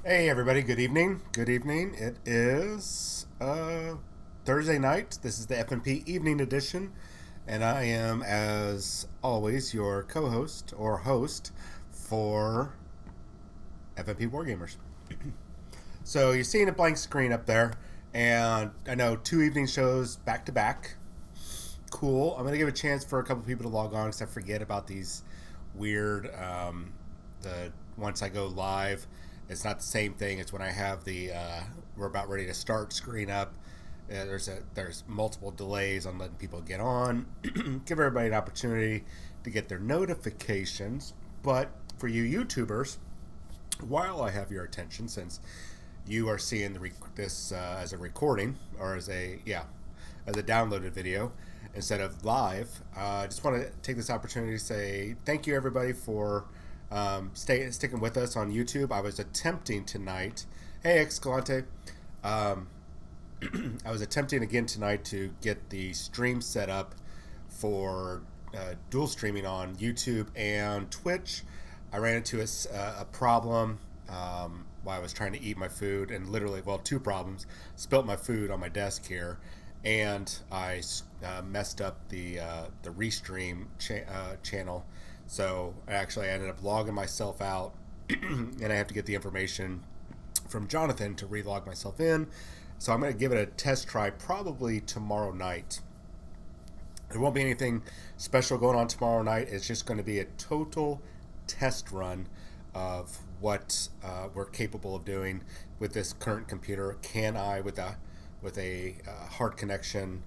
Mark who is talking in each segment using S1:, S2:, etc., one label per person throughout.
S1: Hey everybody, good evening. Good evening. It is Thursday night. This is the FNP evening edition, and I am, as always, your co-host or host for FNP Wargamers. So you're seeing a blank screen up there, and I know two evening shows back to back. Cool. I'm gonna give a chance for a couple people to log on because I forget about these weird. The once I go live, it's not the same thing as when I have the we're about ready to start screen up. There's multiple delays on letting people get on. Give everybody an opportunity to get their notifications. But for you YouTubers, while I have your attention, since you are seeing this as a recording or as a downloaded video instead of live, I just want to take this opportunity to say thank you everybody for sticking with us on YouTube. I was attempting tonight. Hey, Escalante. Um, I was attempting again tonight to get the stream set up for dual streaming on YouTube and Twitch. I ran into a problem while I was trying to eat my food, and literally, well, two problems. Spilt my food on my desk here, and I messed up the restream channel. So I ended up logging myself out, and I have to get the information from Jonathan to relog myself in. So I'm going to give it a test try probably tomorrow night. There won't be anything special going on tomorrow night. It's just going to be a total test run of what we're capable of doing with this current computer. Can I, with a hard connection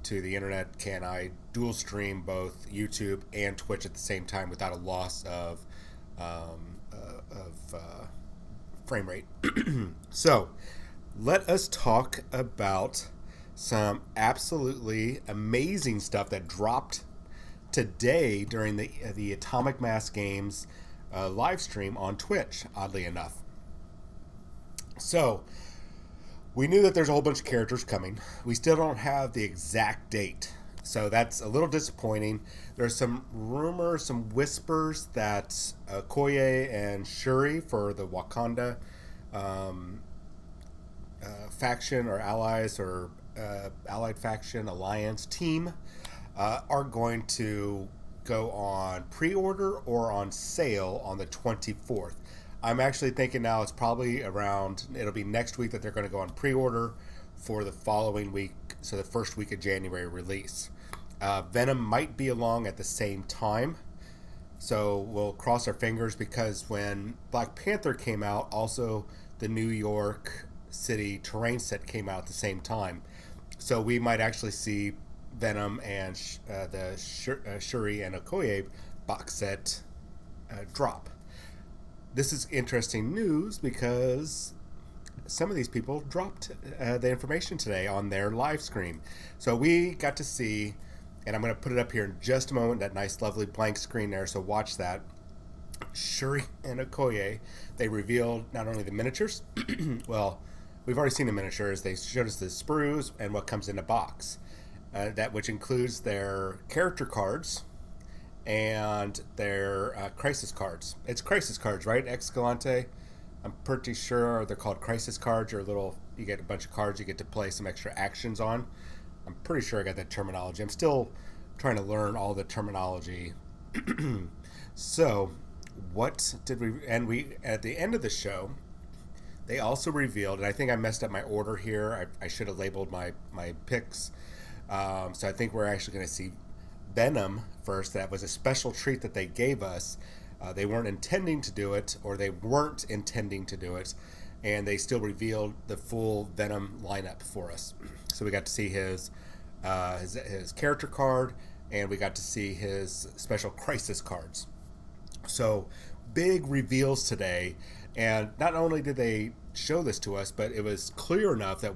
S1: to the internet, can I dual stream both YouTube and Twitch at the same time without a loss of frame rate? So let us talk about some absolutely amazing stuff that dropped today during the Atomic Mass Games live stream on Twitch, oddly enough. So we knew that there's a whole bunch of characters coming. We still don't have the exact date, so that's a little disappointing. There's some rumors, some whispers that Okoye and Shuri for the Wakanda um, faction or allies or allied faction alliance team are going to go on pre-order or on sale on the 24th. I'm actually thinking now it's probably around, it'll be next week that they're going to go on pre-order for the following week, so the first week of January release. Venom might be along at the same time, so we'll cross our fingers, because when Black Panther came out, also the New York City terrain set came out at the same time. So we might actually see Venom and the Shuri and Okoye box set drop. This is interesting news because some of these people dropped the information today on their live stream. So we got to see, and I'm going to put it up here in just a moment, that nice, lovely blank screen there. So watch that. Shuri and Okoye, they revealed not only the miniatures, well, we've already seen the miniatures. They showed us the sprues and what comes in a box, that which includes their character cards and their crisis cards. It's crisis cards, right, Escalante? I'm pretty sure they're called crisis cards, or little. You get a bunch of cards you get to play some extra actions on. I'm pretty sure I got that terminology. I'm still trying to learn all the terminology. So, what did we? And we at the end of the show, they also revealed, and I think I messed up my order here. I should have labeled my picks. So I think we're actually going to see Venom first. That was a special treat that they gave us. They weren't intending to do it, or they weren't intending to do it, and they still revealed the full Venom lineup for us. So we got to see his character card, and we got to see his special crisis cards. So big reveals today, and not only did they show this to us, but it was clear enough that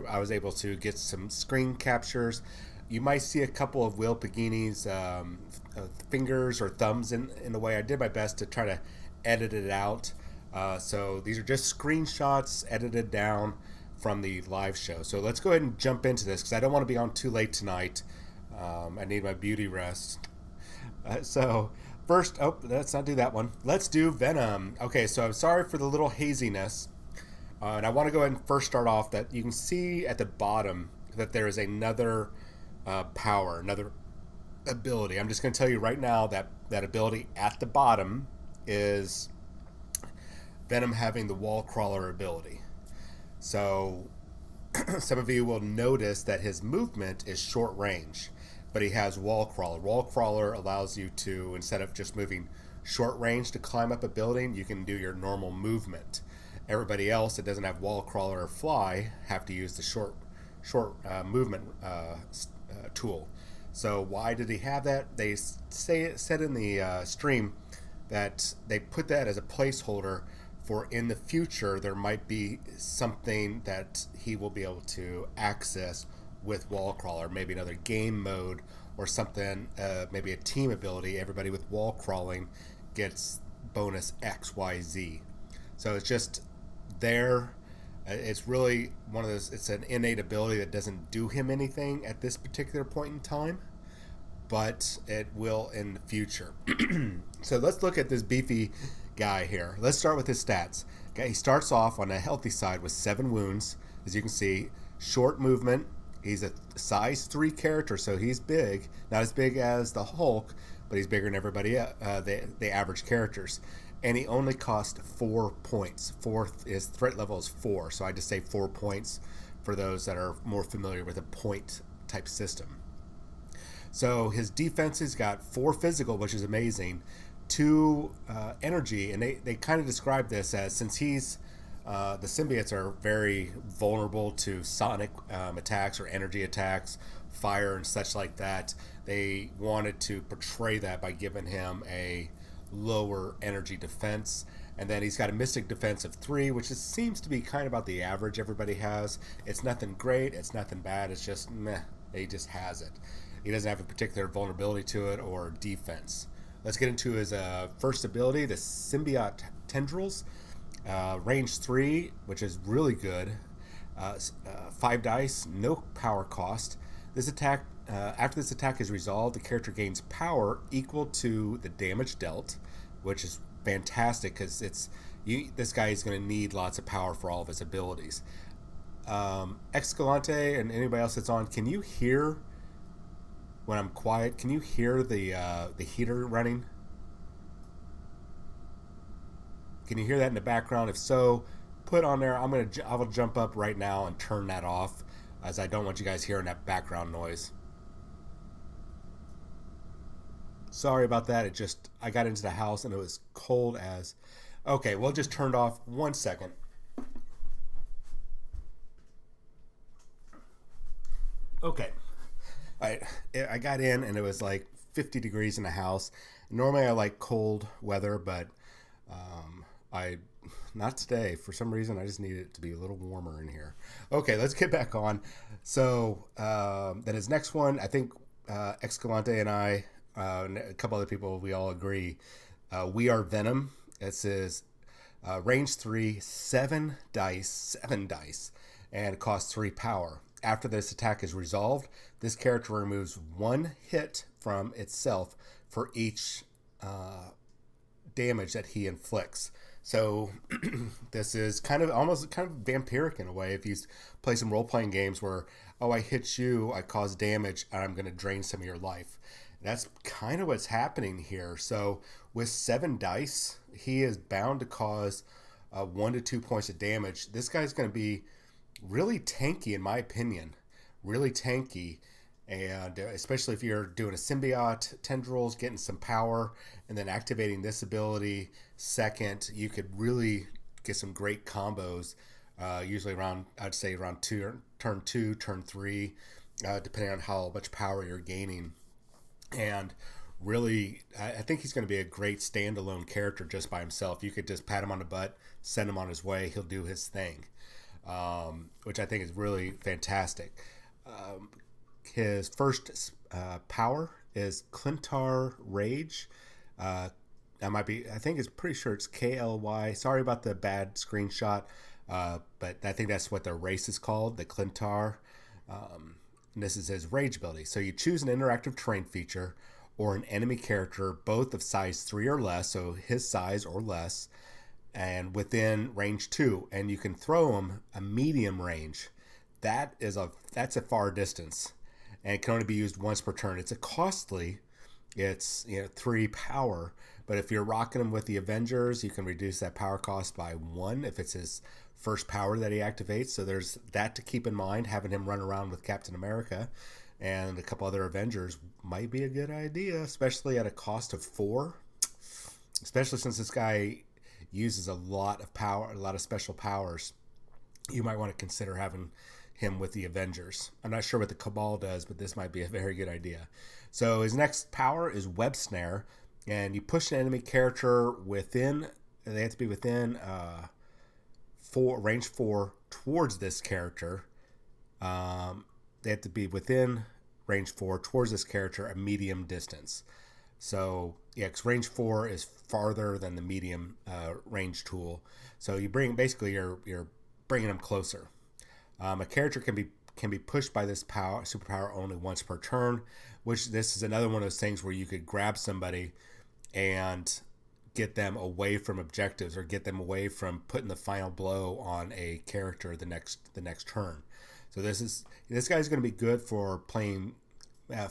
S1: I was able to get some screen captures. You might see a couple of Will Pagini's fingers or thumbs in the way. I did my best to try to edit it out. So these are just screenshots edited down from the live show. So let's go ahead and jump into this, because I don't want to be on too late tonight. I need my beauty rest. So first, let's not do that one. Let's do Venom. Okay, so I'm sorry for the little haziness.
S2: And I want to go ahead and first start off that you can see at the bottom that there is another power, another ability. I'm just going to tell you right now that that ability at the bottom is Venom having the wall crawler ability. So some of you will notice that his movement is short range, but he has wall crawler. Wall crawler allows you to, instead of just moving short range to climb up a building, you can do your normal movement. Everybody else that doesn't have wall crawler or fly have to use the short movement tool. So why did he have that? They said in the stream that they put that as a placeholder for in the future there might be something that he will be able to access with wall crawler, maybe another game mode or something, maybe a team ability. Everybody with wall crawling gets bonus XYZ. So it's just there. It's really one of those. It's an innate ability that doesn't do him anything at this particular point in time, but it will in the future. So let's look at this beefy guy here. Let's start with his stats. Okay, he starts off on a healthy side with 7 wounds, as you can see. Short movement. He's a size 3 character, so he's big. Not as big as the Hulk, but he's bigger than everybody, the average characters. And he only cost 4 points. His threat level is 4, so I just say 4 points for those that are more familiar with a point type system. So his defenses got 4 physical, which is amazing, 2 energy, and they kind of describe this as, since he's the symbiotes are very vulnerable to sonic attacks or energy attacks, fire and such like that. They wanted to portray that by giving him a lower energy defense. And then he's got a mystic defense of 3, which seems to be kind of about the average everybody has. It's nothing great, it's nothing bad, it's just meh. He just has it. He doesn't have a particular vulnerability to it or defense. Let's get into his first ability, the symbiote tendrils. Range 3, which is really good. 5 dice, no power cost. This attack, after this attack is resolved, the character gains power equal to the damage dealt, which is fantastic because this guy is going to need lots of power for all of his abilities. Escalante and anybody else that's on, can you hear when I'm quiet? Can you hear the heater running? Can you hear that in the background? If so, put on there. I will jump up right now and turn that off, as I don't want you guys hearing that background noise. Sorry about that. I got into the house and it was cold as. Okay, well, it just turned off. 1 second. Okay. I got in and it was like 50 degrees in the house. Normally I like cold weather, but I not today. For some reason, I just need it to be a little warmer in here. Okay, let's get back on. So then his next one, I think Escalante and I, and a couple other people, we all agree. We are Venom. It says range 3, 7 dice, and it costs 3 power. After this attack is resolved, this character removes 1 hit from itself for each damage that he inflicts. So this is kind of vampiric in a way. If you play some role-playing games where, oh, I hit you, I cause damage, and I'm going to drain some of your life. That's kind of what's happening here. So with 7 dice, he is bound to cause 1 to 2 points of damage. This guy's going to be really tanky, in my opinion. Really tanky. And especially if you're doing a symbiote tendrils, getting some power, and then activating this ability second, you could really get some great combos. Usually around, I'd say around turn 2, turn 3, depending on how much power you're gaining. And really, I think he's going to be a great standalone character just by himself. You could just pat him on the butt, send him on his way, he'll do his thing, which I think is really fantastic. His first power is Clintar Rage. I think it's pretty sure it's KLY. Sorry about the bad screenshot, but I think that's what the race is called, the Clintar. And this is his rage ability. So you choose an interactive terrain feature or an enemy character, both of size 3 or less, so his size or less, and within range 2, and you can throw them a medium range. That's a far distance, and it can only be used once per turn. It's a costly. It's 3 power, but if you're rocking him with the Avengers, you can reduce that power cost by 1 if it's his first power that he activates. So there's that to keep in mind. Having him run around with Captain America and a couple other Avengers might be a good idea, especially at a cost of 4. Especially since this guy uses a lot of power, a lot of special powers. You might want to consider having him with the Avengers. I'm not sure what the Cabal does, but this might be a very good idea. So his next power is Web Snare, and you push an enemy character within. They have to be within range 4 towards this character. They have to be within range 4 towards this character a medium distance. So yeah, because range 4 is farther than the medium range tool. So you basically you're bringing them closer. A character can be pushed by this superpower only once per turn, which this is another one of those things where you could grab somebody and get them away from objectives or get them away from putting the final blow on a character the next turn. So this guy's going to be good for playing,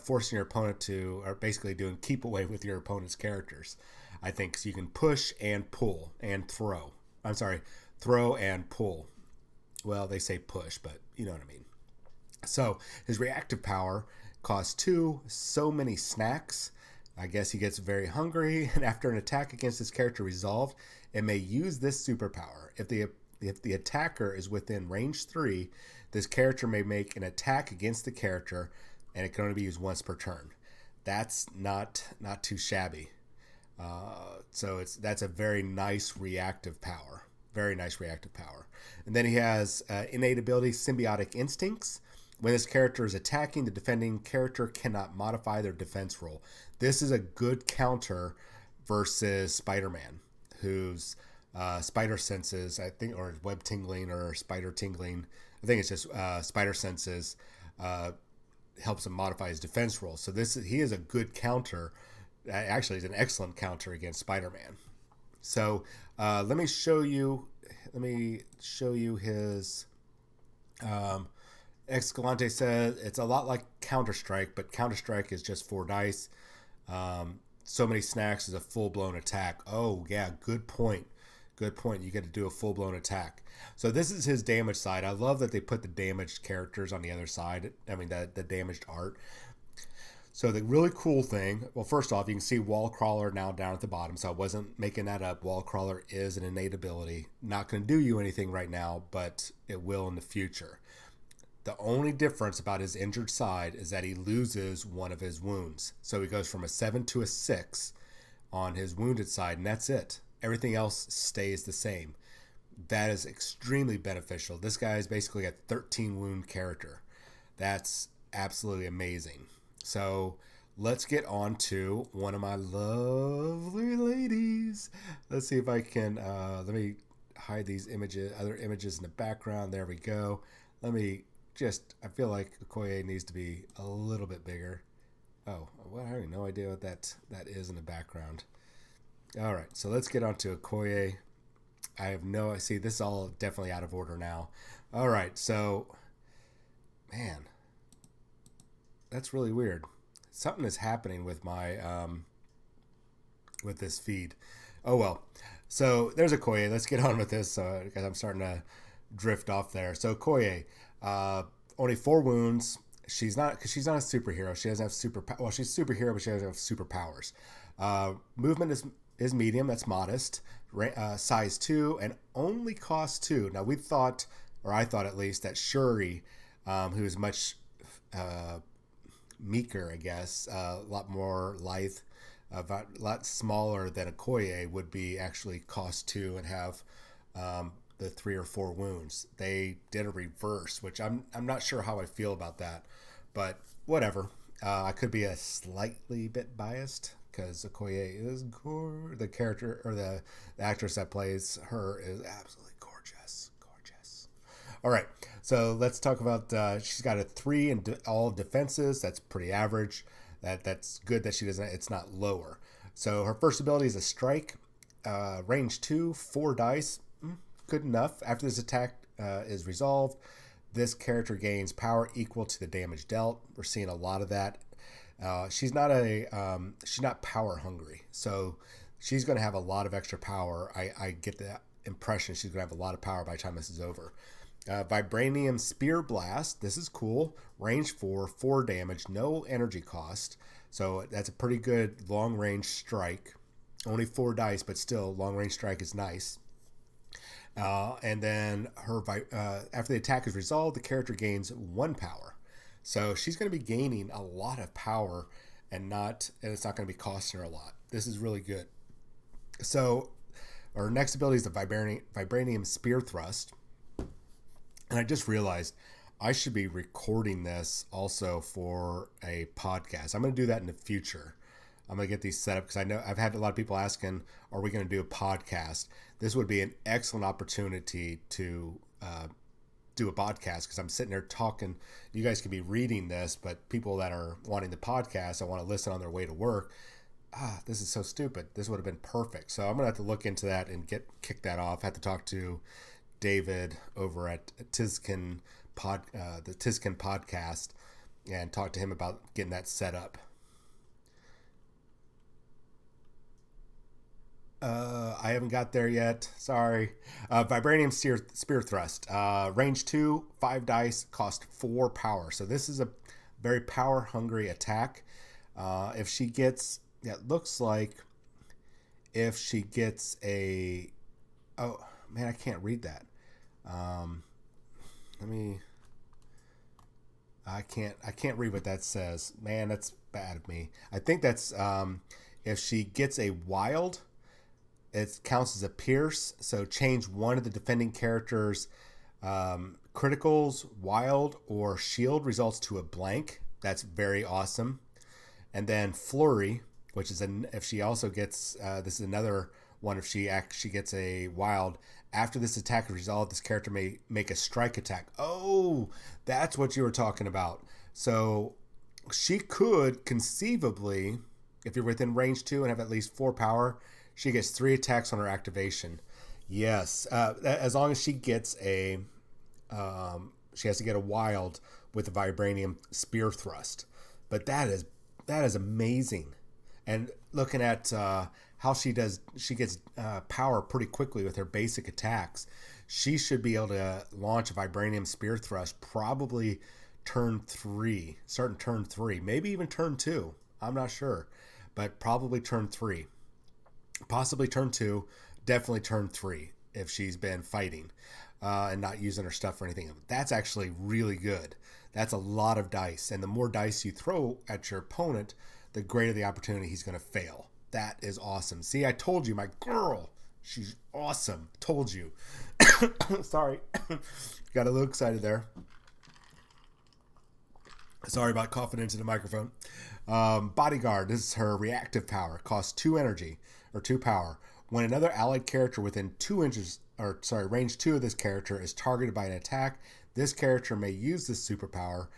S2: forcing your opponent to, or basically doing keep away with your opponent's characters. I think so you can push and pull and throw. I'm sorry, throw and pull. Well, they say push, but you know what I mean. So his reactive power costs 2. So many snacks. I guess he gets very hungry, and after an attack against his character resolved, it may use this superpower. If the attacker is within range 3, this character may make an attack against the character, and it can only be used once per turn. That's not too shabby. So that's a very nice reactive power. Very nice reactive power. And then he has innate ability, Symbiotic Instincts. When this character is attacking, the defending character cannot modify their defense roll. This is a good counter versus SpiderMan, whose spider senses, I think, or web tingling or spider tingling, I think it's just spider senses, helps him modify his defense roll. So he is a good counter. Actually, he's an excellent counter against Spider-Man. So let me show you his. Escalante says it's a lot like Counter-Strike, but Counter-Strike is just 4 dice. So many snacks is a full-blown attack. Oh yeah, good point. Good point. You get to do a full-blown attack. So this is his damage side. I love that they put the damaged characters on the other side. I mean, the damaged art. So the really cool thing, well, first off, you can see Wall Crawler now down at the bottom. So I wasn't making that up. Wall Crawler is an innate ability. Not going to do you anything right now, but it will in the future. The only difference about his injured side is that he loses one of his wounds. So he goes from a 7 to a 6 on his wounded side, and that's it. Everything else stays the same. That is extremely beneficial. This guy is basically a 13 wound character. That's absolutely amazing. So let's get on to one of my lovely ladies. Let's see if I can, let me hide these other images in the background. There we go. I feel like Okoye needs to be a little bit bigger. Oh, well, I have no idea what that is in the background. All right, so let's get on to Okoye. I see this is all definitely out of order now. All right, so, man, that's really weird. Something is happening with my, with this feed. Oh, well. So there's Okoye. Let's get on with this because I'm starting to drift off there. So Okoye, only 4 wounds. She's not a superhero. She doesn't have well, she's a superhero, but she doesn't have superpowers. Movement is medium. That's modest. Size 2 and only cost 2. Now we thought, or I thought at least, that Cheri, who is much meeker, I guess, a lot more lithe, a lot smaller than Okoye, would be actually cost 2 and have the 3 or 4 wounds. They did a reverse, which I'm not sure how I feel about that, but whatever. I could be a slightly bit biased because Okoye is the character, or the actress that plays her is absolutely gorgeous. All right, so let's talk about. She's got a 3 in all defenses. That's pretty average. That's good that she doesn't. It's not lower. So her first ability is a strike. Range 2, 4 dice. Good enough. After this attack is resolved, this character gains power equal to the damage dealt. We're seeing a lot of that. She's not power hungry, so she's going to have a lot of extra power. I get that impression she's going to have a lot of power by the time this is over. Vibranium Spear Blast. This is cool. Range 4, 4 damage, no energy cost. So that's a pretty good long range strike. Only 4 dice, but still, long range strike is nice. And then after the attack is resolved, the character gains 1 power. So she's going to be gaining a lot of power, and it's not going to be costing her a lot. This is really good. So our next ability is the Vibranium Spear Thrust. And I just realized I should be recording this also for a podcast. I'm going to do that in the future. I'm going to get these set up because I know I've had a lot of people asking, are we going to do a podcast? This would be an excellent opportunity to do a podcast because I'm sitting there talking. You guys could be reading this, but people that are wanting the podcast, I want to listen on their way to work. This is so stupid. This would have been perfect. So I'm going to have to look into that and kick that off. I have to talk to David over at the Tizkin podcast and talk to him about getting that set up. I haven't got there yet. Sorry. Vibranium Spear Thrust. Range 2, 5 dice, cost 4 power. So this is a very power hungry attack. If she gets, it looks like if she gets oh man, I can't read that. I can't read what that says. Man, that's bad of me. I think that's if she gets a wild, it counts as a pierce. So change one of the defending characters' criticals, wild, or shield results to a blank. That's very awesome. And then flurry, which is if she also gets this is another one. If she gets a wild, after this attack is resolved, this character may make a strike attack. Oh, that's what you were talking about. So she could conceivably, if you're within range 2 and have at least 4 power, she gets 3 attacks on her activation. Yes, as long as she gets she has to get a wild with the Vibranium Spear Thrust. But that is amazing. And looking at how she gets power pretty quickly with her basic attacks. She should be able to launch a Vibranium Spear Thrust probably starting turn 3, maybe even turn 2. I'm not sure, but probably turn 3. Possibly turn 2, definitely turn 3 if she's been fighting and not using her stuff for anything. That's actually really good. That's a lot of dice, and the more dice you throw at your opponent, the greater the opportunity he's going to fail. That is awesome. See, I told you, my girl, she's awesome. Told you. Sorry. Got a little excited there. Sorry about coughing into the microphone. Bodyguard, this is her reactive power. Costs 2 energy, or 2 power. When another allied character within range 2 of this character is targeted by an attack, this character may use this superpower.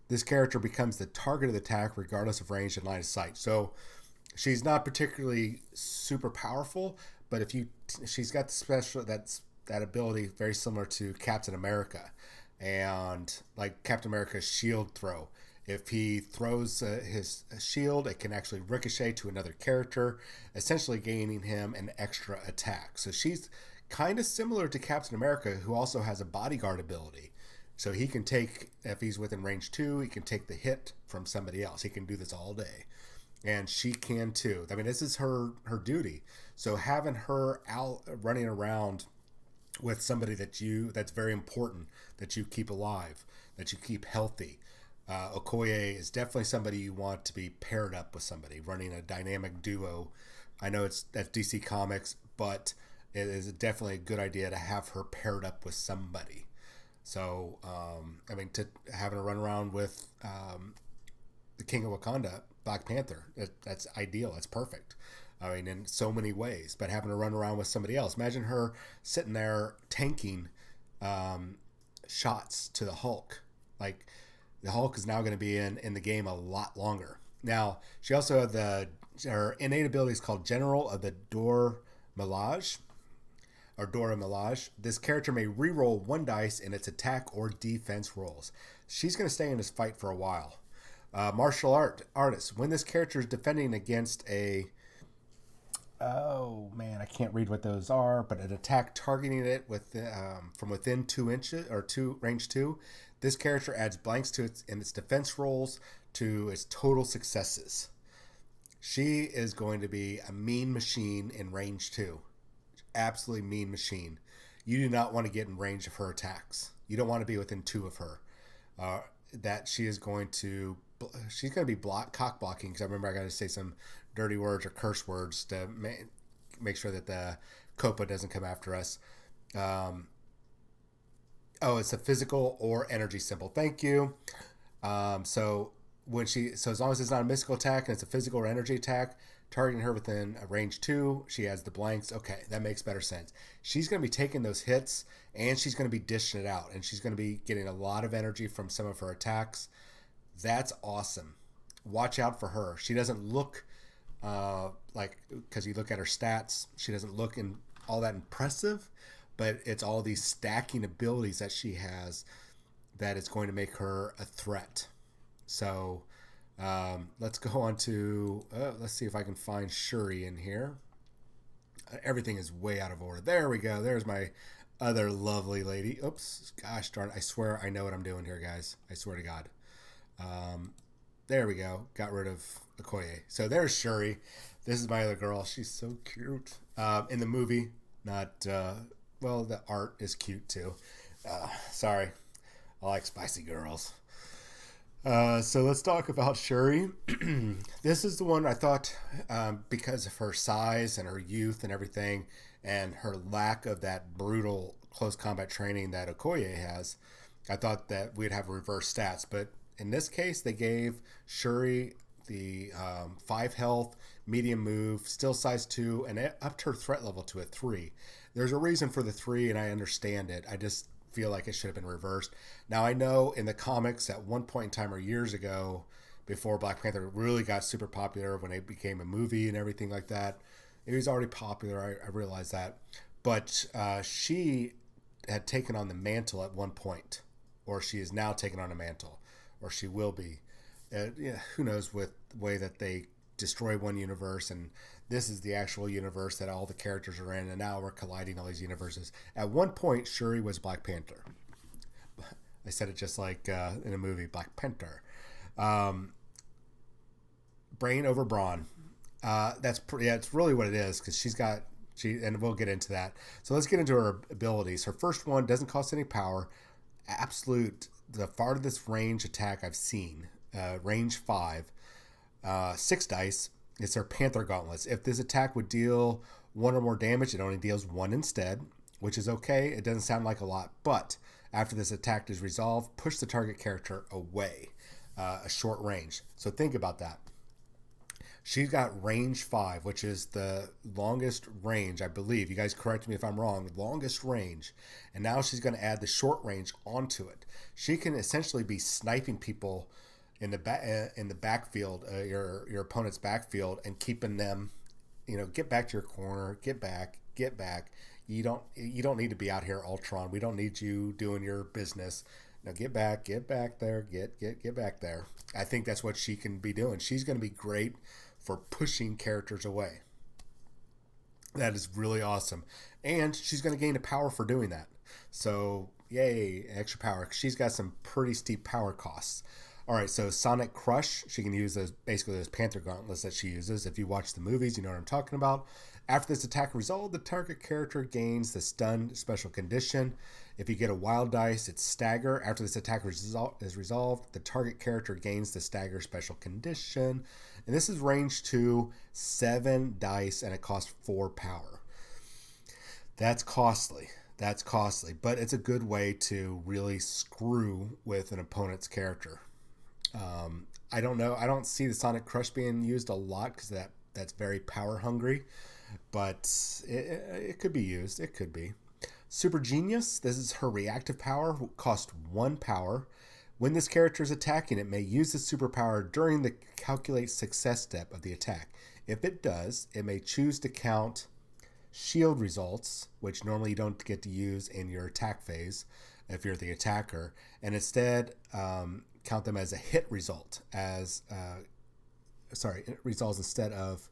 S2: This character becomes the target of the attack regardless of range and line of sight. So she's not particularly super powerful, but she's got the special that ability very similar to Captain America, and like Captain America's shield throw. If he throws his shield, it can actually ricochet to another character, essentially gaining him an extra attack. So she's kind of similar to Captain America, who also has a bodyguard ability. So he can take, if he's within range 2, he can take the hit from somebody else. He can do this all day. And she can too. I mean, this is her duty. So having her out running around with somebody that's very important, that you keep alive, that you keep healthy. Okoye is definitely somebody you want to be paired up with somebody, running a dynamic duo. I know that's DC Comics, but it is definitely a good idea to have her paired up with somebody. So, to having her run around with the King of Wakanda, Black Panther, that's ideal. That's perfect. I mean, in so many ways. But having her run around with somebody else. Imagine her sitting there tanking shots to the Hulk. Like, the Hulk is now going to be in the game a lot longer. Now, she also had her innate ability is called General of the
S1: Milage, or Dora Milaje. This character may re-roll one dice in its attack or defense rolls. She's going to stay in this fight for a while. Martial artist. When this character is defending against a... Oh, man, I can't read what those are, but an attack targeting it with from within 2 inches, or range 2, this character adds blanks to its defense rolls to its total successes. She is going to be a mean machine in range 2. Absolutely mean machine. You do not want to get in range of her attacks. You don't want to be within 2 of her. That she is going to... She's going to be cock blocking, because I remember I got to say some dirty words or curse words to make sure that the Copa doesn't come after us. It's a physical or energy symbol. Thank you. So as long as it's not a mystical attack and it's a physical or energy attack, targeting her within a range 2, she adds the blanks. Okay, that makes better sense. She's going to be taking those hits, and she's going to be dishing it out, and she's going to be getting a lot of energy from some of her attacks. That's awesome. Watch out for her. She doesn't look because you look at her stats, she doesn't look all that impressive, but it's all these stacking abilities that she has that is going to make her a threat. So let's go on to, let's see if I can find Cheri in here. Everything is way out of order. There we go. There's my other lovely lady. Oops. Gosh darn it. I swear I know what I'm doing here, guys. I swear to God. There we go. Got rid of Okoye. So there's Cheri. This is my other girl. She's so cute. In the movie, not, the art is cute too. Sorry. I like spicy girls. So let's talk about Cheri. This is the one I thought, because of her size and her youth and everything, and her lack of that brutal close combat training that Okoye has, I thought that we'd have reverse stats. But in this case, they gave Cheri the 5 health, medium move, still size 2, and it upped her threat level to a 3. There's a reason for the 3, and I understand it. I just feel like it should have been reversed. Now, I know in the comics at one point in time or years ago, before Black Panther really got super popular, when it became a movie and everything like that, it was already popular. I realized that. But she had taken on the mantle at one point, or she is now taking on a mantle, or she will be. Who knows with the way that they destroy one universe, and this is the actual universe that all the characters are in, and now we're colliding all these universes. At one point, Cheri was Black Panther. I said it just like in a movie, Black Panther. Brain over brawn. It's really what it is, because and we'll get into that. So let's get into her abilities. Her first one doesn't cost any power. The farthest range attack I've seen, range 5, 6 dice. It's her Panther Gauntlets. If this attack would deal 1 or more damage, it only deals 1 instead, which is okay. It doesn't sound like a lot, but after this attack is resolved, push the target character away, a short range. So think about that. She's got range 5, which is the longest range, I believe. You guys correct me if I'm wrong. Longest range. And now she's going to add the short range onto it. She can essentially be sniping people in the backfield, your opponent's backfield, and keeping them, get back to your corner, get back. You don't need to be out here, Ultron. We don't need you doing your business. Now get back there, get back there. I think that's what she can be doing. She's going to be great for pushing characters away. That is really awesome. And she's going to gain a power for doing that. So, yay, extra power. She's got some pretty steep power costs. All right, so Sonic Crush, she can use those Panther Gauntlets that she uses. If you watch the movies, you know what I'm talking about. After this attack resolved, the target character gains the Stun special condition. If you get a wild dice, it's Stagger. After this attack is resolved, the target character gains the Stagger special condition. And this is range 2, 7 dice, and it costs 4 power. That's costly, but it's a good way to really screw with an opponent's character. I don't know. I don't see the Sonic Crush being used a lot because that's very power hungry, but it could be used. It could be. Super Genius. This is her reactive power. Cost 1 power. When this character is attacking, it may use the superpower during the calculate success step of the attack. If it does, it may choose to count
S2: shield results, which normally you don't get to use in your attack phase if you're the attacker, and instead count them as a hit result, results instead of.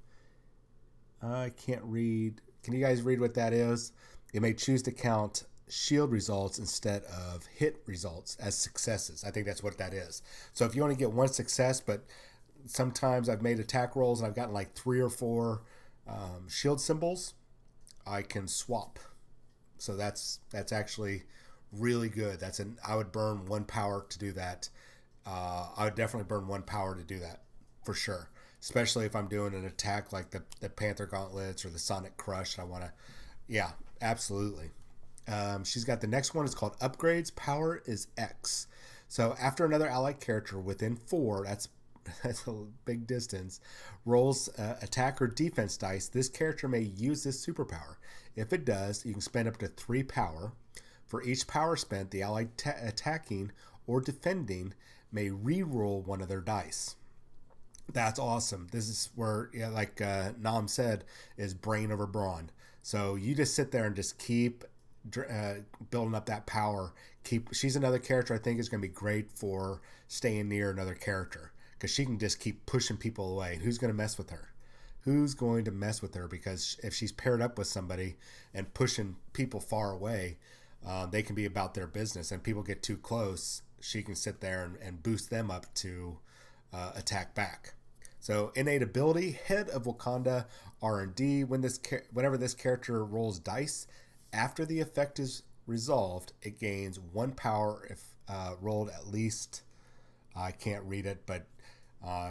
S2: I can't read. Can you guys read what that is? You may choose to count shield results instead of hit results as successes. I think that's what that is. So if you only get one success, but sometimes I've made attack rolls and I've gotten like 3 or 4 shield symbols, I can swap. So that's actually really good. I would burn 1 power to do that. I would definitely burn 1 power to do that for sure. Especially if I'm doing an attack like the Panther Gauntlets or the Sonic Crush. I want to, yeah, absolutely. She's got the next one. It's called Upgrades. Power is X. So after another allied character within 4, that's a big distance, rolls attack or defense dice, this character may use this superpower. If it does, you can spend up to 3 power. For each power spent, the allied attacking or defending may re-roll one of their dice. That's awesome. This is where, yeah, like Nam said, is brain over brawn. So you just sit there and just keep building up that power. She's another character I think is going to be great for staying near another character because she can just keep pushing people away. Who's going to mess with her? Who's going to mess with her? Because if she's paired up with somebody and pushing people far away, they can be about their business. And people get too close, she can sit there and boost them up to attack back. So innate ability, Head of Wakanda R&D. Whenever this character rolls dice, after the effect is resolved, it gains 1 power if rolled at least. I can't read it, but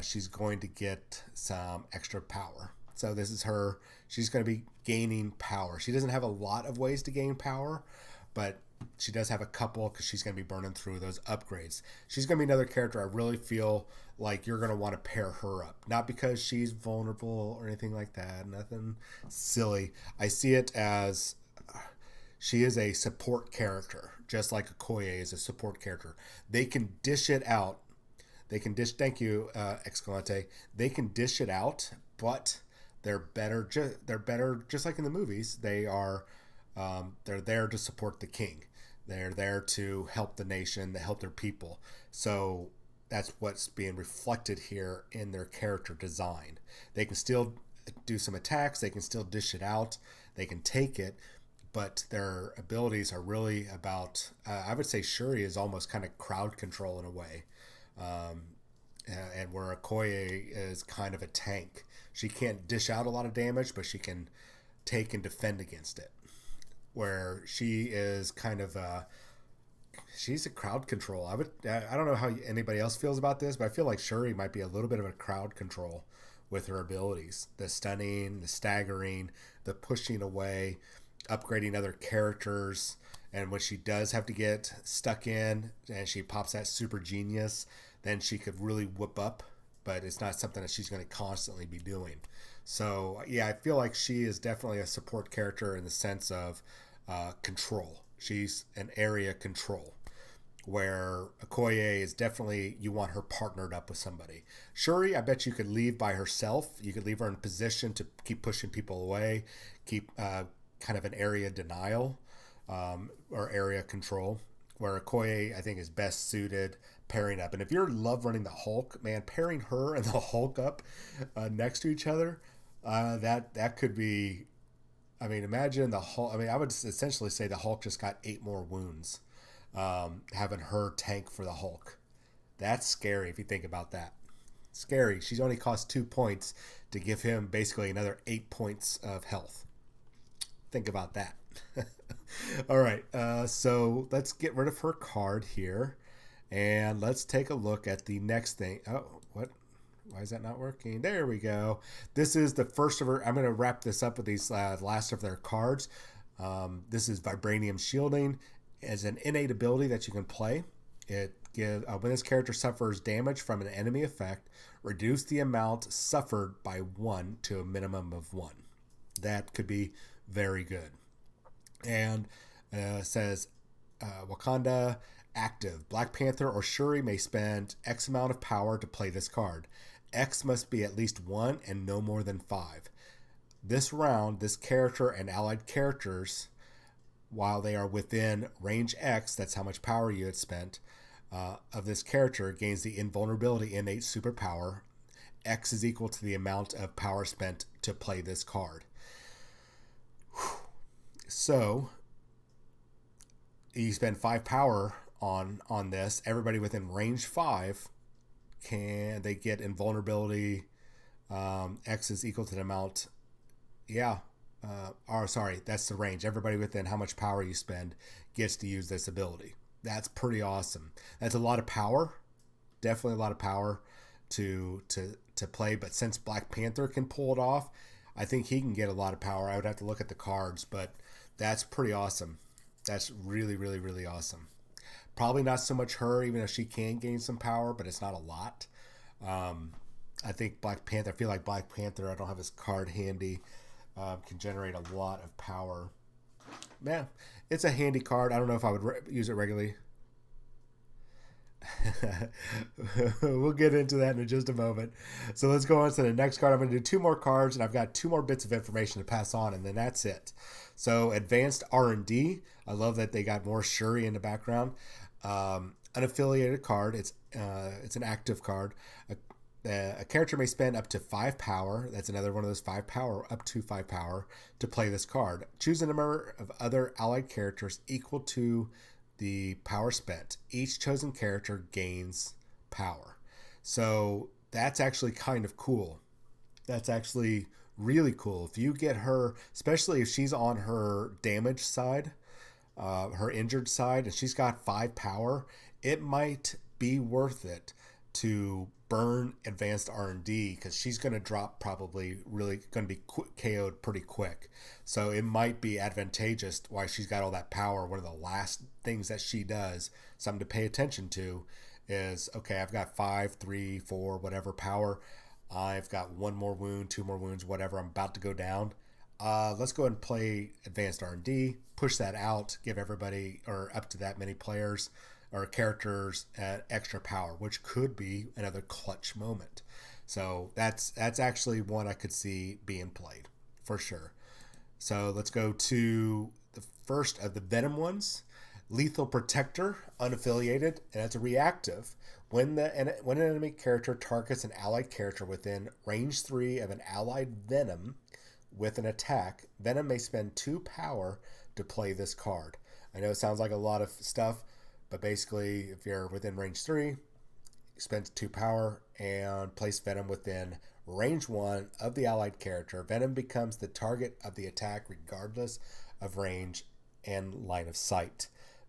S2: she's going to get some extra power. So this is her. She's going to be gaining power. She doesn't have a lot of ways to gain power, but she does have a couple because she's going to be burning through those upgrades. She's going to be another character I really feel like you're going to want to pair her up. Not because she's vulnerable or anything like that. Nothing silly. I see it as she is a support character, just like Okoye is a support character. They can dish it out. Thank you, Escalante. They can dish it out, but they're better. They're better, just like in the movies. They're there to support the king. They're there to help the nation, to help their people. So that's what's being reflected here in their character design. They can still do some attacks. They can still dish it out. They can take it, but their abilities are really about, I would say Shuri is almost kind of crowd control in a way. And where Okoye is kind of a tank. She can't dish out a lot of damage, but she can take and defend against it. Where she is kind of she's a crowd control. I don't know how anybody else feels about this, but I feel like Shuri might be a little bit of a crowd control with her abilities. The stunning, the staggering, the pushing away, upgrading other characters, and when she does have to get stuck in and she pops that super genius, then she could really whoop up, but it's not something that she's going to constantly be doing. So, yeah, I feel like she is definitely a support character in the sense of control. She's an area control, where Okoye is definitely, you want her partnered up with somebody. Shuri, I bet you could leave by herself. You could leave her in position to keep pushing people away, keep kind of an area denial or area control, where Okoye, I think, is best suited pairing up. And if you love running the Hulk, man, pairing her and the Hulk up next to each other, that could be, I mean, imagine the Hulk. I mean, I would essentially say the Hulk just got 8 more wounds having her tank for the Hulk. That's scary if you think about that. Scary. She's only cost 2 points to give him basically another 8 points of health. Think about that. All right, so let's get rid of her card here, and let's take a look at the next thing. Oh, what? Why is that not working? There we go. This is the first of her. I'm going to wrap this up with these last of their cards. This is Vibranium Shielding. As an innate ability that you can play. When this character suffers damage from an enemy effect, reduce the amount suffered by 1 to a minimum of 1. That could be very good. And says Wakanda active. Black Panther or Shuri may spend X amount of power to play this card. X must be at least 1 and no more than 5. This round, this character and allied characters, while they are within range X, that's how much power you had spent, of this character, gains the invulnerability innate superpower. X is equal to the amount of power spent to play this card. So you spend 5 power on this. Everybody within range 5 they get invulnerability. X is equal to the amount. Yeah. Sorry, that's the range. Everybody within how much power you spend gets to use this ability. That's pretty awesome. That's a lot of power. Definitely a lot of power to play. But since Black Panther can pull it off, I think he can get a lot of power. I would have to look at the cards, but that's pretty awesome. That's really, really, really awesome. Probably not so much her, even if she can gain some power, but it's not a lot. I think Black Panther, I feel like Black Panther, I don't have his card handy, can generate a lot of power. Man, it's a handy card. I don't know if I would use it regularly. We'll get into that in just a moment. So let's go on to the next card. I'm going to do 2 more cards, and I've got 2 more bits of information to pass on, and then that's it. So advanced R&D. I love that they got more Cheri in the background. Unaffiliated card. It's an active card. A character may spend up to 5 power. That's another one of those 5 power, up to 5 power, to play this card. Choose a number of other allied characters equal to the power spent. Each chosen character gains power. So that's actually kind of cool. That's actually really cool. If you get her, especially if she's on her damage side, her injured side, and she's got 5 power, it might be worth it to burn advanced R&D because she's going to drop, probably really going to be KO'd pretty quick. So it might be advantageous why she's got all that power. One of the last things that she does, something to pay attention to, is okay, I've got 5, 3, 4, whatever power. I've got 1 more wound, 2 more wounds, whatever. I'm about to go down. Let's go ahead and play advanced R&D, push that out, give everybody, or up to that many players or characters, extra power, which could be another clutch moment. So that's actually one I could see being played for sure. So let's go to the first of the Venom ones. Lethal Protector, unaffiliated, and it's a reactive. When an enemy character targets an allied character within range 3 of an allied Venom with an attack, Venom may spend 2 power to play this card. I know it sounds like a lot of stuff, but basically, if you're within range 3, spend 2 power and place Venom within range 1 of the allied character. Venom becomes the target of the attack regardless of range and line of sight.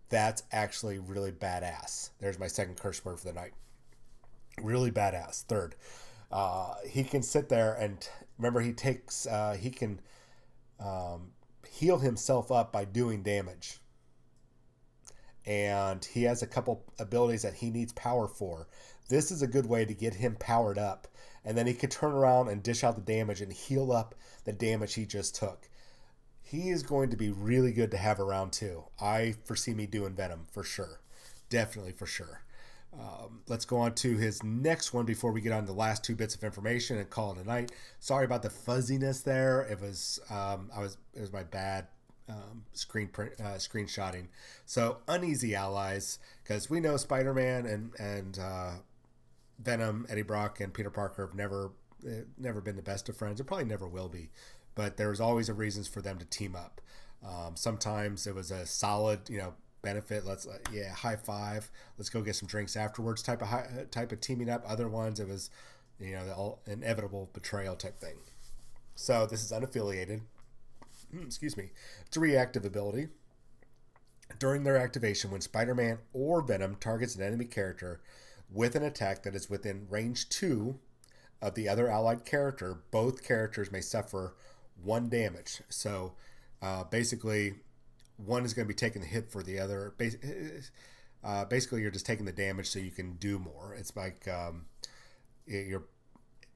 S2: That's actually really badass. There's my second curse word for the night. Really badass. Third, he can sit there and remember he can heal himself up by doing damage. And he has a couple abilities that he needs power for. This is a good way to get him powered up. And then he could turn around and dish out the damage and heal up the damage he just took. He is going to be really good to have around too. I foresee me doing Venom for sure. Definitely for sure. Let's go on to his next one before we get on the last 2 bits of information and call it a night. Sorry about the fuzziness there. It was my bad screenshotting. So uneasy allies, because we know Spider-Man and Venom, Eddie Brock, and Peter Parker have never been the best of friends. It probably never will be, but there's always a reasons for them to team up. Sometimes it was a solid, benefit. Let's high five. Let's go get some drinks afterwards. Type of teaming up. Other ones it was, the inevitable betrayal type thing. So this is unaffiliated. Excuse me. It's a reactive ability. During their activation, when Spider-Man or Venom targets an enemy character with an attack that is within range 2 of the other allied character, both characters may suffer 1 damage. So basically, one is going to be taking the hit for the other. Basically, you're just taking the damage so you can do more. It's like your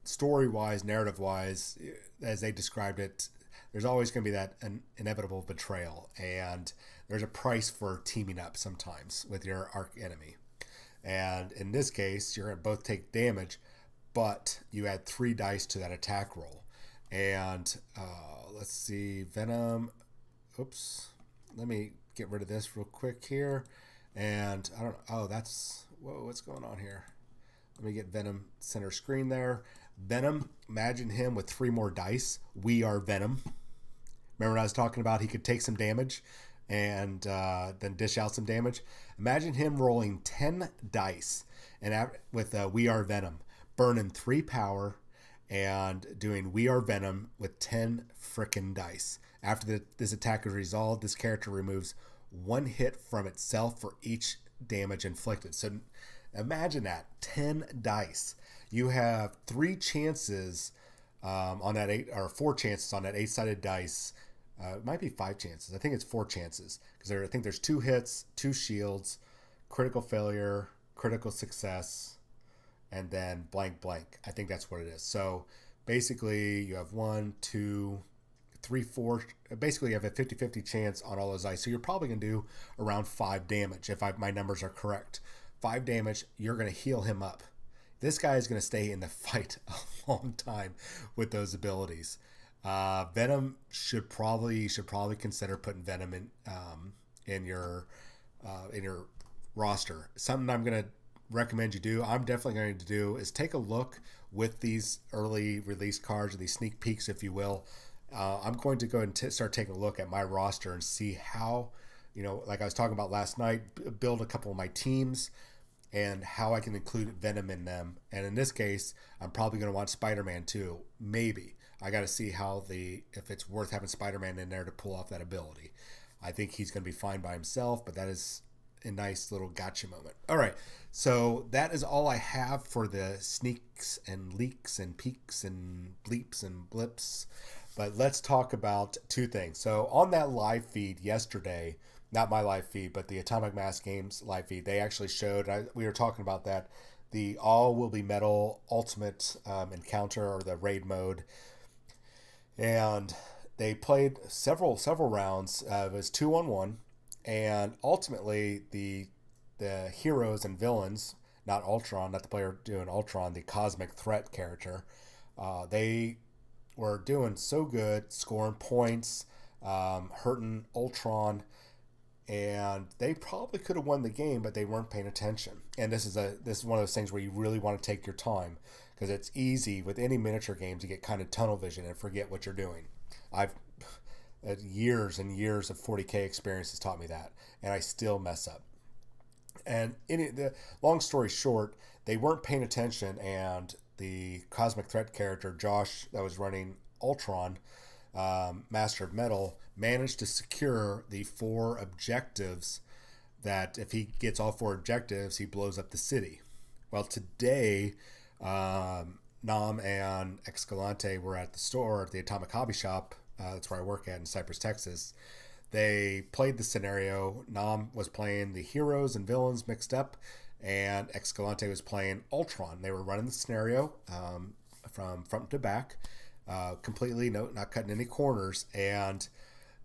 S2: story-wise, narrative-wise, as they described it, there's always going to be that inevitable betrayal, and there's a price for teaming up sometimes with your arch enemy. And in this case, you're going to both take damage, but you add 3 dice to that attack roll. And let's see, Venom. Oops. Let me get rid of this real quick here. And I don't. Oh, that's. Whoa, what's going on here? Let me get Venom center screen there. Venom, imagine him with 3 more dice. We are Venom. Remember what I was talking about? He could take some damage and then dish out some damage. Imagine him rolling 10 dice and with We Are Venom, burning 3 power and doing We Are Venom with 10 frickin' dice. After this attack is resolved, this character removes 1 hit from itself for each damage inflicted. So imagine that, 10 dice. You have 3 chances on that 8, or 4 chances on that 8-sided dice. It might be 5 chances. I think it's 4 chances because I think there's 2 hits, 2 shields, critical failure, critical success, and then blank blank. I think that's what it is. So basically, you have 1, 2, 3, 4. Basically, you have a 50-50 chance on all those dice. So you're probably going to do around 5 damage if my numbers are correct. 5 damage. You're going to heal him up. This guy is going to stay in the fight a long time with those abilities. Venom should probably consider putting Venom in your roster. Something I'm going to recommend you do. I'm definitely going to do is take a look with these early release cards or these sneak peeks, if you will. I'm going to go and start taking a look at my roster and see how, like I was talking about last night, build a couple of my teams and how I can include Venom in them. And in this case, I'm probably going to want SpiderMan too. Maybe. I got to see if it's worth having SpiderMan in there to pull off that ability. I think he's going to be fine by himself, but that is a nice little gotcha moment. All right, so that is all I have for the sneaks and leaks and peeks and bleeps and blips. But let's talk about 2 things. So on that live feed yesterday, not my live feed, but the Atomic Mass Games live feed, they actually showed, we were talking about that, the All Will Be Metal Ultimate Encounter, or the raid mode. And they played several rounds. It was 2-on-1, and ultimately the heroes and villains, not Ultron, not the player doing Ultron, the Cosmic Threat character, they were doing so good, scoring points, hurting Ultron, and they probably could have won the game, but they weren't paying attention. And this is one of those things where you really want to take your time, because it's easy with any miniature game to get kind of tunnel vision and forget what you're doing. I've years and years of 40K experience has taught me that, and I still mess up. And the long story short, they weren't paying attention, and the Cosmic Threat character Josh that was running Ultron, Master of Metal, managed to secure the 4 objectives that if he gets all 4 objectives, he blows up the city. Well, today, Nam and Escalante were at the store at the Atomic Hobby Shop. That's where I work at in Cypress, Texas. They played the scenario. Nam was playing the heroes and villains mixed up, and Escalante was playing Ultron. They were running the scenario from front to back, completely not cutting any corners, and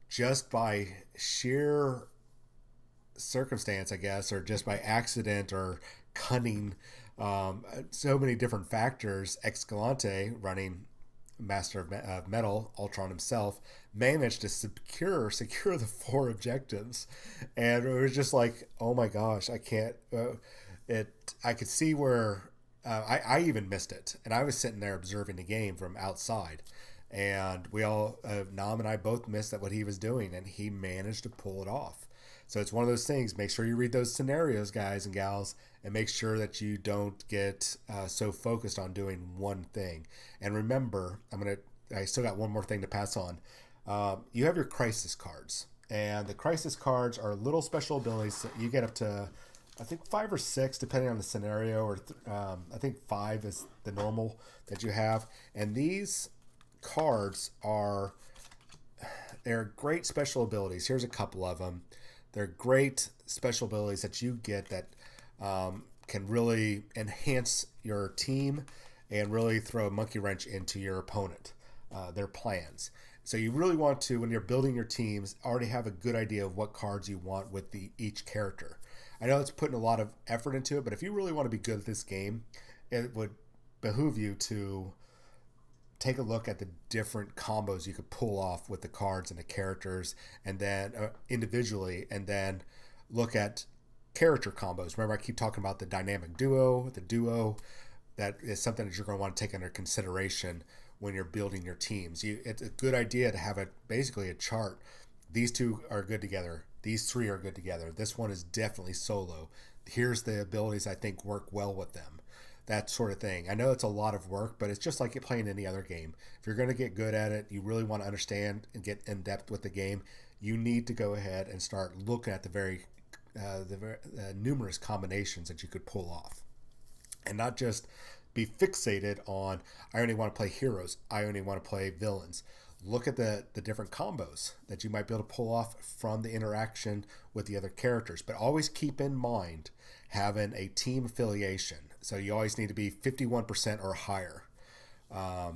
S2: just by sheer circumstance, I guess, or just by accident or cunning, so many different factors, Escalante, running Master of Metal, Ultron himself, managed to secure the 4 objectives, and it was just like, oh my gosh, I can't. I could see where I even missed it, and I was sitting there observing the game from outside, and we all, Nam and I both missed at what he was doing, and he managed to pull it off. So it's one of those things. Make sure you read those scenarios, guys and gals, and make sure that you don't get so focused on doing one thing. And remember, I still got one more thing to pass on. You have your crisis cards, and the crisis cards are little special abilities that you get up to, I think 5 or 6, depending on the scenario, or I think 5 is the normal that you have. And these cards they're great special abilities. Here's a couple of them. They're great special abilities that you get that can really enhance your team and really throw a monkey wrench into your opponent, their plans. So you really want to, when you're building your teams, already have a good idea of what cards you want with each character. I know it's putting a lot of effort into it, but if you really want to be good at this game, it would behoove you to
S1: take a look at the different combos you could pull off with the cards and the characters, and then individually, and then look at character combos. Remember, I keep talking about the dynamic duo, the duo. That is something that you're going to want to take under consideration when you're building your teams. It's a good idea to have basically a chart. These two are good together. These three are good together. This one is definitely solo. Here's the abilities I think work well with them. That sort of thing. I know it's a lot of work, but it's just like playing any other game. If you're going to get good at it, you really want to understand and get in depth with the game, you need to go ahead and start looking at the numerous combinations that you could pull off. And not just be fixated on, I only want to play heroes, I only want to play villains. Look at the different combos that you might be able to pull off from the interaction with the other characters. But always keep in mind having a team affiliation. So you always need to be 51% or higher. Or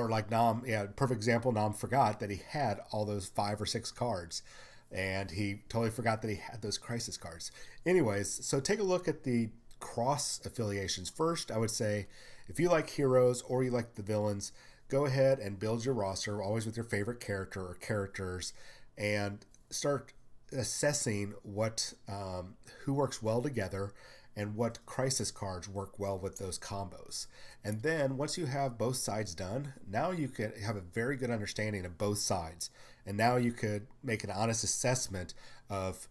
S1: like Nam, perfect example, Nam forgot that he had all those 5 or 6 cards. And he totally forgot that he had those crisis cards. Anyways, so take a look at the cross affiliations. First, I would say if you like heroes or you like the villains, go ahead and build your roster, always with your favorite character or characters, and start assessing who works well together and what crisis cards work well with those combos. And then once you have both sides done, now you can have a very good understanding of both sides. And now you could make an honest assessment of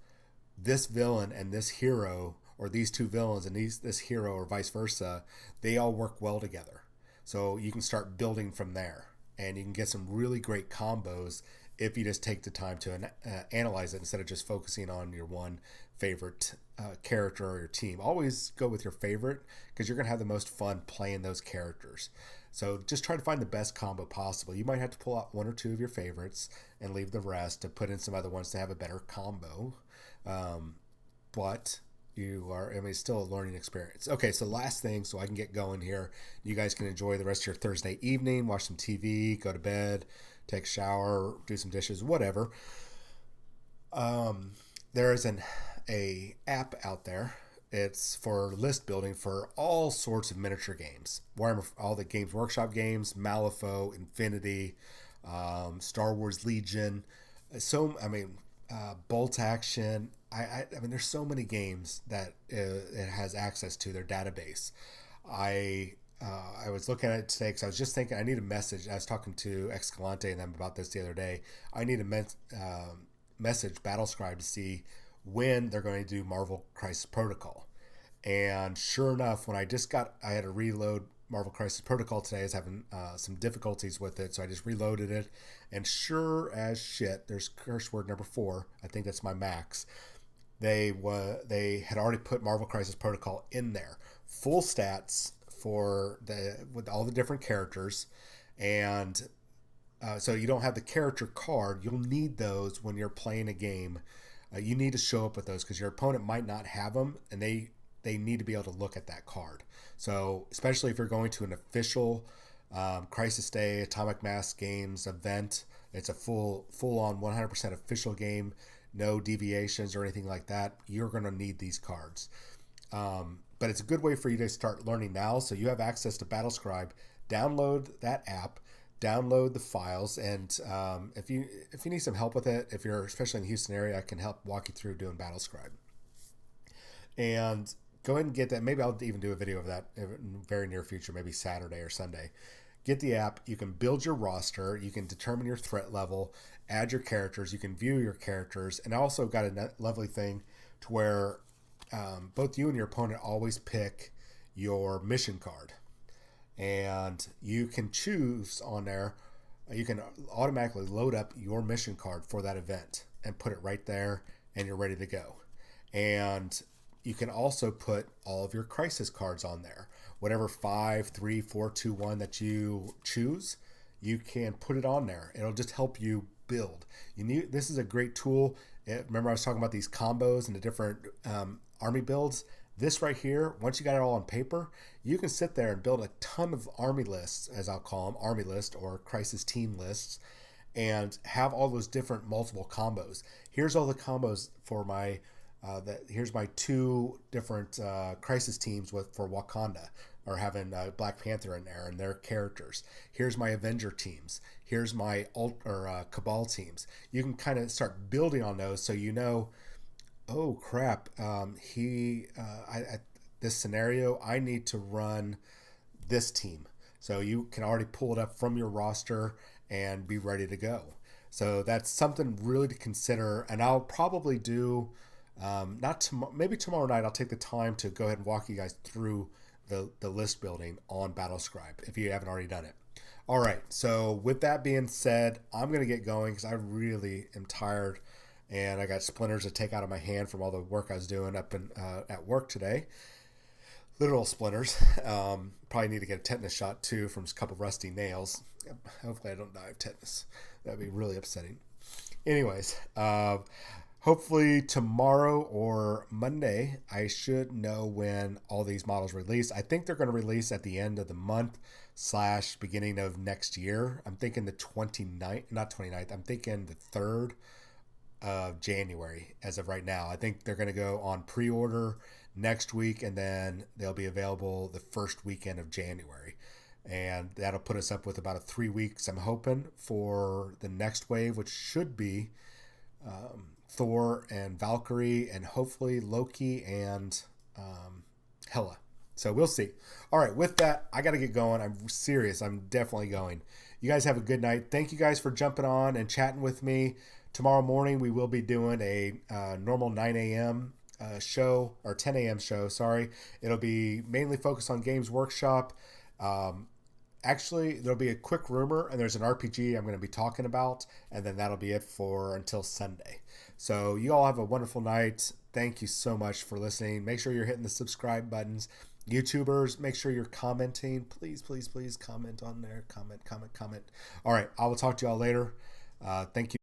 S1: this villain and this hero, or these two villains and this hero, or vice versa. They all work well together. So you can start building from there, and you can get some really great combos if you just take the time to analyze it instead of just focusing on your one favorite character or your team. Always go with your favorite because you're going to have the most fun playing those characters. So just try to find the best combo possible. You might have to pull out 1 or 2 of your favorites and leave the rest to put in some other ones to have a better combo. But it's still a learning experience. Okay, so last thing, so I can get going here. You guys can enjoy the rest of your Thursday evening, watch some TV, go to bed, take a shower, do some dishes, whatever. There is a app out there. It's for list building for all sorts of miniature games. Warhammer, all the Games Workshop games, Malifaux, Infinity, Star Wars Legion. Bolt Action. I mean, there's so many games that it has access to their database. I was looking at it today because I was just thinking I need a message. I was talking to Escalante and them about this the other day. I need a message BattleScribe to see when they're going to do Marvel Crisis Protocol. And sure enough, when I had to reload Marvel Crisis Protocol today. I was having some difficulties with it, so I just reloaded it. And sure as shit, there's curse word number 4. I think that's my max. They had already put Marvel Crisis Protocol in there, full stats with all the different characters, and so you don't have the character card. You'll need those when you're playing a game. You need to show up with those because your opponent might not have them, and they need to be able to look at that card. So especially if you're going to an official Crisis Day, Atomic Mass Games event, it's a full-on 100% official game, no deviations or anything like that, you're going to need these cards. But it's a good way for you to start learning now. So you have access to BattleScribe. Download that app, download the files, and if you need some help with it, if you're especially in the Houston area, I can help walk you through doing BattleScribe. And go ahead and get that. Maybe I'll even do a video of that in the very near future, maybe Saturday or Sunday. Get the app. You can build your roster. You can determine your threat level, add your characters. You can view your characters. And I also got a lovely thing to where both you and your opponent always pick your mission card. And you can choose on there. You can automatically load up your mission card for that event and put it right there, and you're ready to go. And you can also put all of your crisis cards on there. Whatever 5, 3, 4, 2, 1 that you choose, you can put it on there. It'll just help you build. This is a great tool. Remember I was talking about these combos and the different army builds? This right here, once you got it all on paper, you can sit there and build a ton of army lists, as I'll call them, army list or crisis team lists, and have all those different multiple combos. Here's all the combos for here's my 2 different crisis teams for Wakanda. or having Black Panther in there and their characters. Here's my Avenger teams. Here's my Cabal teams. You can kind of start building on those, so you know, oh crap, this scenario, I need to run this team. So you can already pull it up from your roster and be ready to go. So that's something really to consider. And I'll probably do, maybe tomorrow night, I'll take the time to go ahead and walk you guys through the list building on Battle Scribe if you haven't already done it. All right. So with that being said, I'm going to get going because I really am tired and I got splinters to take out of my hand from all the work I was doing up at work today. Literal splinters. Probably need to get a tetanus shot too from a couple rusty nails. Hopefully I don't die of tetanus. That'd be really upsetting. Anyways, hopefully tomorrow or Monday I should know when all these models release. I think they're going to release at the end of the month / beginning of next year. I'm thinking the 29th, not 29th. I'm thinking the 3rd of January as of right now. I think they're going to go on pre-order next week, and then they'll be available the first weekend of January. And that'll put us up with about 3 weeks, I'm hoping, for the next wave, which should be Thor and Valkyrie and hopefully Loki and Hela. So we'll see. All right, with that, I got to get going. I'm serious. I'm definitely going. You guys have a good night. Thank you guys for jumping on and chatting with me. Tomorrow morning, we will be doing a normal 9 a.m. Show, or 10 a.m. show, sorry. It'll be mainly focused on Games Workshop. Actually, there'll be a quick rumor, and there's an RPG I'm going to be talking about, and then that'll be it for until Sunday. So you all have a wonderful night. Thank you so much for listening. Make sure you're hitting the subscribe buttons. YouTubers, make sure you're commenting. Please comment on there. Comment. All right, I will talk to you all later. Thank you.